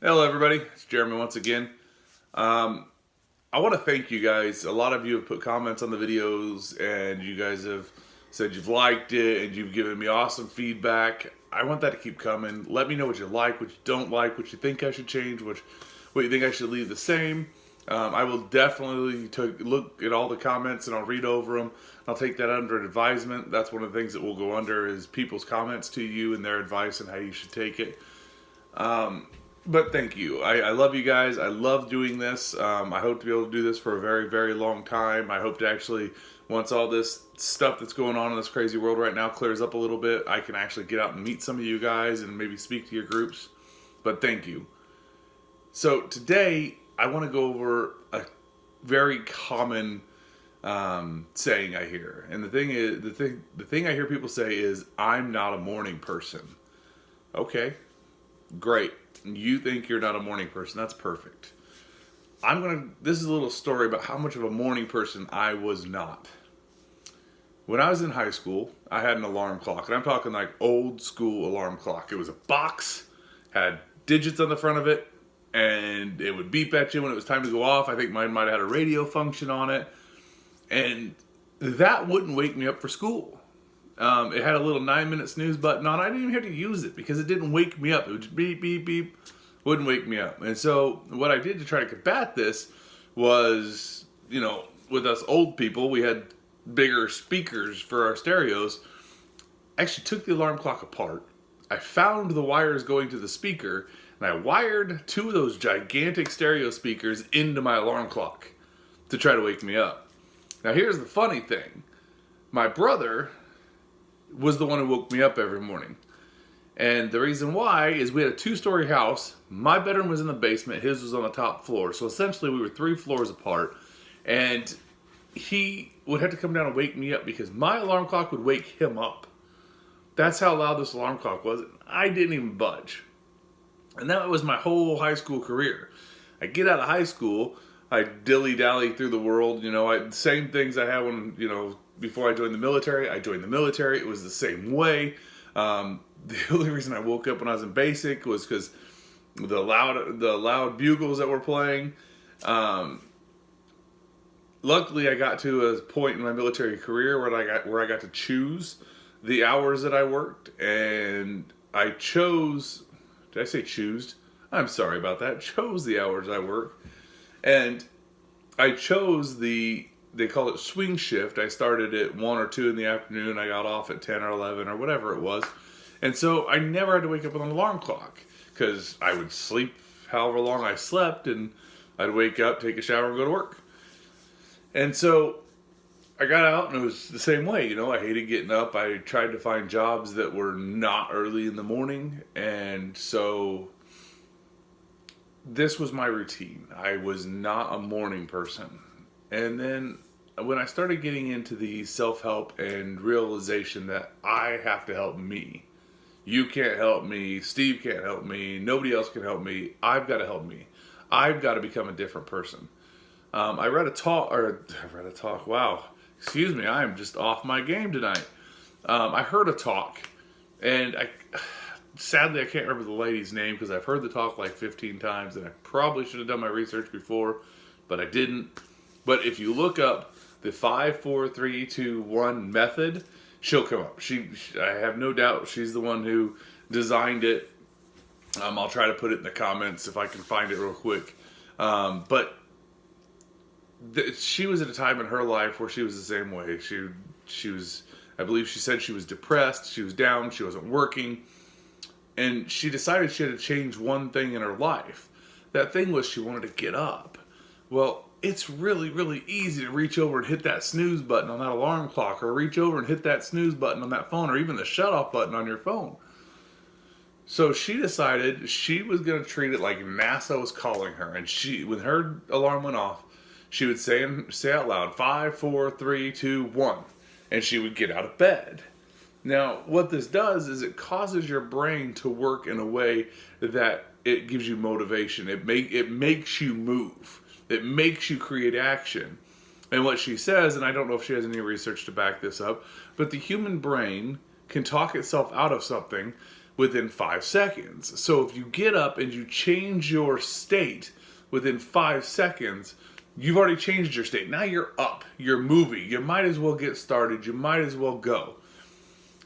Hello everybody, it's Jeremy once again. I want to thank you guys. A lot of you have put comments on the videos and you guys have said you've liked it and you've given me awesome feedback. I want that to keep coming. Let me know what you like, what you don't like, what you think I should change, what you think I should leave the same. I will definitely look at all the comments and I'll read over them. I'll take that under advisement. That's one of the things that will go under is people's comments to you and their advice and how you should take it. But thank you. I love you guys. I love doing this. I hope to be able to do this for a very, very long time. I hope to actually, once all this stuff that's going on in this crazy world right now clears up a little bit, I can actually get out and meet some of you guys and maybe speak to your groups. But thank you. So today, I want to go over a very common saying I hear. And the thing is, the thing I hear people say is, I'm not a morning person. Okay, great. You think you're not a morning person. That's perfect. This is a little story about how much of a morning person I was not. When I was in high school, I had an alarm clock. And I'm talking like old school alarm clock. It was a box, had digits on the front of it, and it would beep at you when it was time to go off. I think mine might have had a radio function on it. And that wouldn't wake me up for school. It had a little 9-minute snooze button on. I didn't even have to use it because it didn't wake me up. It would just beep, beep, beep, wouldn't wake me up. And so what I did to try to combat this was, with us old people, we had bigger speakers for our stereos. I actually took the alarm clock apart. I found the wires going to the speaker, and I wired 2 of those gigantic stereo speakers into my alarm clock to try to wake me up. Now here's the funny thing. My brother was the one who woke me up every morning. And the reason why is we had a 2-story house. My bedroom was in the basement. His was on the top floor. So essentially we were 3 floors apart. And he would have to come down and wake me up because my alarm clock would wake him up. That's how loud this alarm clock was. I didn't even budge. And that was my whole high school career. I get out of high school. I dilly-dally through the world. Same things I had when, before I joined the military. I joined the military. It was the same way. The only reason I woke up when I was in basic was because the loud bugles that were playing. Luckily, I got to a point in my military career where I got to choose the hours that I worked, and I chose. Did I say choose? I'm sorry about that. Chose the hours I work, and I chose they call it swing shift. I started at 1 or 2 in the afternoon. I got off at 10 or 11 or whatever it was. And so I never had to wake up with an alarm clock because I would sleep however long I slept and I'd wake up, take a shower, and go to work. And so I got out and it was the same way. I hated getting up. I tried to find jobs that were not early in the morning. And so this was my routine. I was not a morning person. And then when I started getting into the self-help and realization that I have to help me. You can't help me. Steve can't help me. Nobody else can help me. I've got to help me. I've got to become a different person. I read a talk. Wow. Excuse me. I am just off my game tonight. I heard a talk. And sadly, I can't remember the lady's name because I've heard the talk like 15 times. And I probably should have done my research before. But I didn't. But if you look up the 5, 4, 3, 2, 1 method, she'll come up. I have no doubt she's the one who designed it. I'll try to put it in the comments if I can find it real quick. But she was at a time in her life where she was the same way. She was, I believe she said she was depressed. She was down. She wasn't working. And she decided she had to change one thing in her life. That thing was she wanted to get up. Well, it's really, really easy to reach over and hit that snooze button on that alarm clock, or reach over and hit that snooze button on that phone, or even the shut-off button on your phone. So she decided she was going to treat it like NASA was calling her. And when her alarm went off, she would say out loud, 5, 4, 3, 2, 1. And she would get out of bed. Now, what this does is it causes your brain to work in a way that it gives you motivation. It makes you move. It makes you create action. And what she says, and I don't know if she has any research to back this up, but the human brain can talk itself out of something within 5 seconds. So if you get up and you change your state within 5 seconds, you've already changed your state. Now you're up, you're moving, you might as well get started, you might as well go.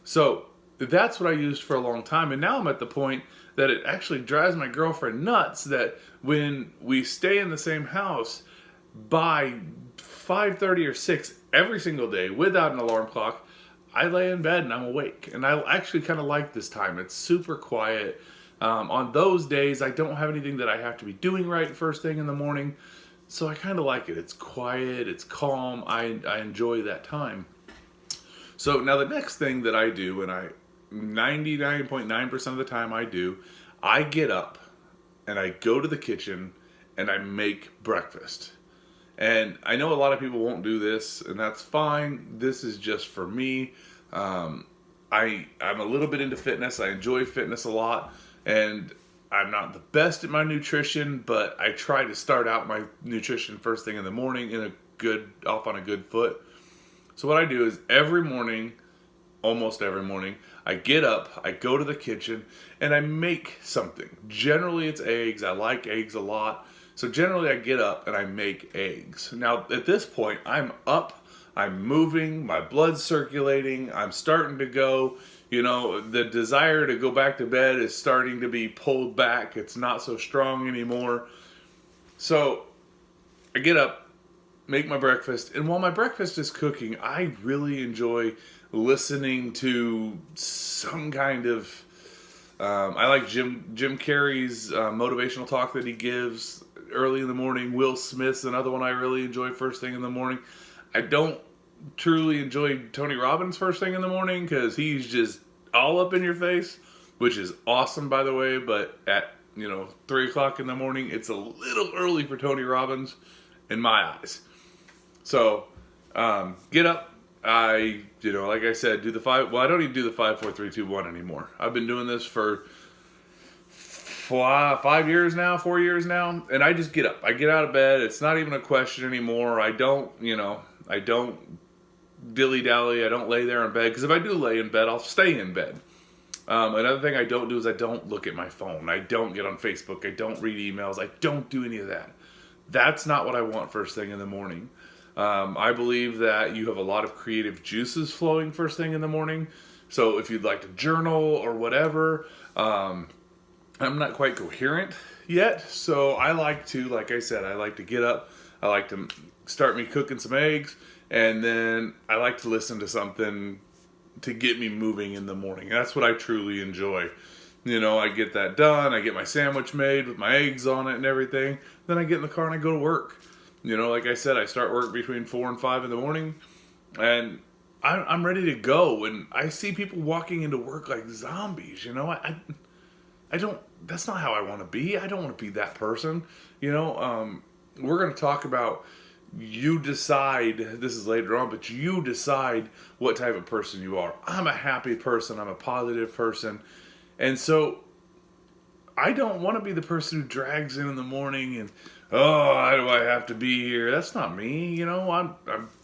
So that's what I used for a long time. And now I'm at the point that it actually drives my girlfriend nuts that when we stay in the same house, by 5:30 or 6 every single day without an alarm clock, I lay in bed and I'm awake. And I actually kind of like this time. It's super quiet. On those days, I don't have anything that I have to be doing right first thing in the morning. So I kind of like it. It's quiet, it's calm. I enjoy that time. So now the next thing that I do, and 99.9% of the time I get up and I go to the kitchen and I make breakfast. And I know a lot of people won't do this, and that's fine. This is just for me. I'm a little bit into fitness. I enjoy fitness a lot, and I'm not the best at my nutrition, but I try to start out my nutrition first thing in the morning off on a good foot. So what I do is almost every morning, I get up, I go to the kitchen, and I make something. Generally, it's eggs. I like eggs a lot. So generally, I get up and I make eggs. Now, at this point, I'm up, I'm moving, my blood's circulating, I'm starting to go. You know, the desire to go back to bed is starting to be pulled back. It's not so strong anymore. So I get up, make my breakfast, and while my breakfast is cooking, I really enjoy listening to some kind of I like Jim Carrey's motivational talk that he gives early in the morning. Will Smith's another one I really enjoy first thing in the morning. I don't truly enjoy Tony Robbins first thing in the morning because he's just all up in your face, which is awesome, by the way, but at 3 o'clock in the morning, it's a little early for Tony Robbins in my eyes. So get up, like I said, do the 5. Well, I don't even do the 5, 4, 3, 2, 1 anymore. I've been doing this for 4 years now, and I just get up. I get out of bed. It's not even a question anymore. I don't dilly-dally. I don't lay there in bed, because if I do lay in bed, I'll stay in bed. Another thing I don't do is I don't look at my phone. I don't get on Facebook. I don't read emails. I don't do any of that. That's not what I want first thing in the morning. I believe that you have a lot of creative juices flowing first thing in the morning. So if you'd like to journal or whatever, I'm not quite coherent yet. So I like to, like I said, I like to get up. I like to start me cooking some eggs. And then I like to listen to something to get me moving in the morning. That's what I truly enjoy. I get that done. I get my sandwich made with my eggs on it and everything. Then I get in the car and I go to work. Like I said, I start work between 4 and 5 in the morning. And I'm ready to go. And I see people walking into work like zombies. I don't, that's not how I want to be. I don't want to be that person. We're going to talk about, you decide, this is later on, but you decide what type of person you are. I'm a happy person. I'm a positive person. And so I don't want to be the person who drags in the morning and, why do I have to be here? That's not me. I'm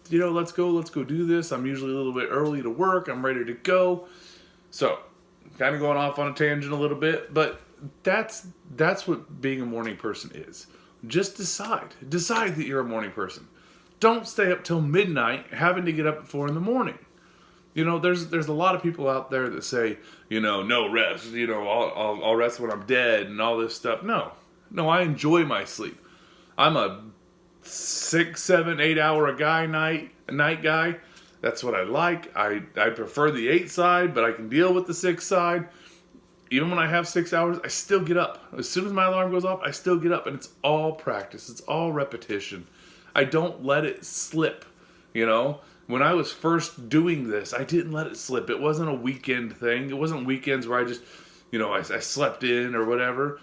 let's go do this. I'm usually a little bit early to work. I'm ready to go. So kind of going off on a tangent a little bit, but that's what being a morning person is. Just decide that you're a morning person. Don't stay up till midnight having to get up at 4 in the morning. There's a lot of people out there that say, no rest, I'll rest when I'm dead and all this stuff. No, I enjoy my sleep. I'm a 6, 7, 8 hour a night guy. That's what I like. I prefer the 8 side, but I can deal with the 6 side. Even when I have 6 hours, I still get up. As soon as my alarm goes off, I still get up, and it's all practice. It's all repetition. I don't let it slip. When I was first doing this, I didn't let it slip. It wasn't a weekend thing. It wasn't weekends where I just, I slept in or whatever.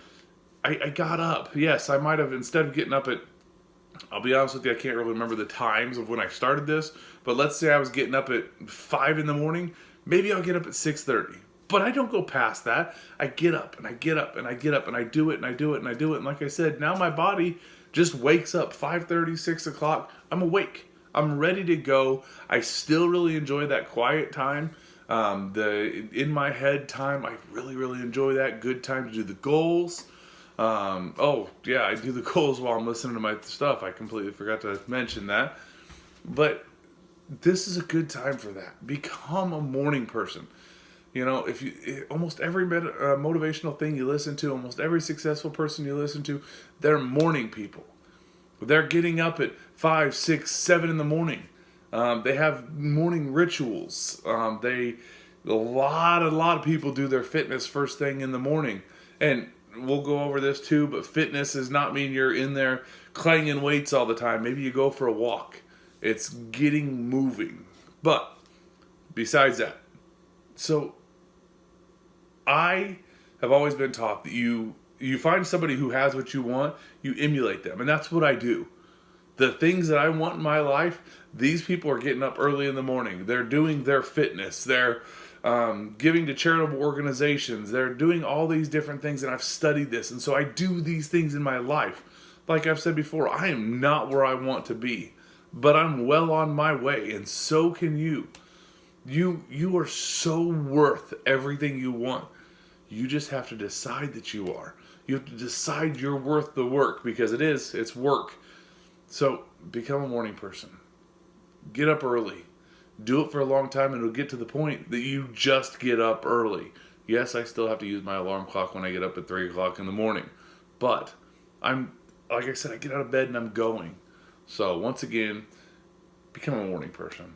I got up. Yes, I might have, instead of getting up at, I'll be honest with you, I can't really remember the times of when I started this, but let's say I was getting up at 5 in the morning, maybe I'll get up at 6:30. But I don't go past that. I get up and I get up and I get up and I do it and I do it and I do it. And like I said, now my body just wakes up 5:30, 6 o'clock. I'm awake. I'm ready to go. I still really enjoy that quiet time. The in my head time, I really, really enjoy that. Good time to do the goals. Oh, yeah, I do the goals while I'm listening to my stuff. I completely forgot to mention that. But this is a good time for that. Become a morning person. You know, if you almost every motivational thing you listen to, almost every successful person you listen to, they're morning people. They're getting up at 5, 6, 7 in the morning. They have morning rituals. A lot of people do their fitness first thing in the morning, and we'll go over this too. But fitness does not mean you're in there clanging weights all the time. Maybe you go for a walk. It's getting moving. But besides that, so I have always been taught that you find somebody who has what you want, you emulate them, and that's what I do. The things that I want in my life, these people are getting up early in the morning. They're doing their fitness. They're giving to charitable organizations. They're doing all these different things, and I've studied this, and so I do these things in my life. Like I've said before, I am not where I want to be, but I'm well on my way, and so can you. You are so worth everything you want. You just have to decide that you are. You have to decide you're worth the work, because it's work. So become a morning person. Get up early. Do it for a long time, and it'll get to the point that you just get up early. Yes, I still have to use my alarm clock when I get up at 3 o'clock in the morning. But like I said, I get out of bed and I'm going. So once again, become a morning person.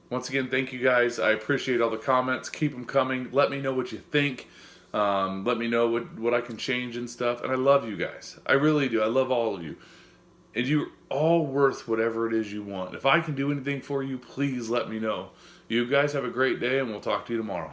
Once again, thank you guys. I appreciate all the comments. Keep them coming. Let me know what you think. Let me know what I can change and stuff. And I love you guys. I really do. I love all of you. And you're all worth whatever it is you want. If I can do anything for you, please let me know. You guys have a great day, and we'll talk to you tomorrow.